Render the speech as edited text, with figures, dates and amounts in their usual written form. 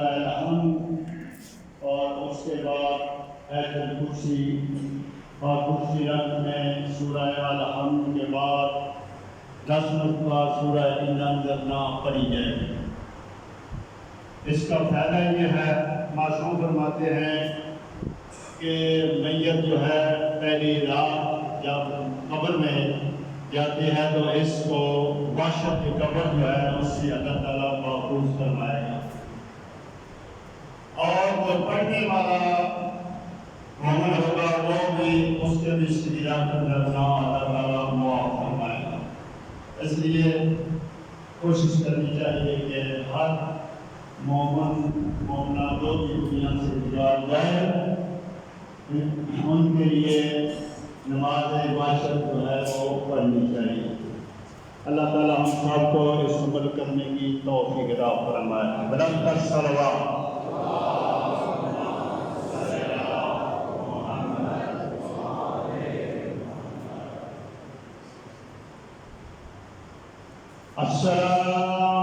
الحمد اور اس کے بعد آیت الکرسی اور کرسی رنگ میں سورہ الحمد کے بعد 10 مرتبہ سورہ انا انزلنا پڑھی جائے. اس کا فائدہ یہ ہے، معصوم فرماتے ہیں کہ میت جو ہے پہلی رات جب قبر میں جاتی ہے تو اس کو وحشت قبر جو ہے اس سے اللہ تعالیٰ محفوظ فرمائے گا، اور جو پڑھنے والا مومن ہوگا وہ بھی اس کے بھی شریعت کرنا اللہ تعالیٰ معاف فرمائے گا. اس لیے کوشش کرنی چاہیے کہ ہر مومنہ جو بھی دنیا سے گزار جائے ان کے لیے نماز عبادت جو ہے وہ پڑھنی چاہیے. اللہ تعالیٰ ہم سب کو اس عمل کرنے کی توفیق عطا فرمائے. بلند الصلوات. السلام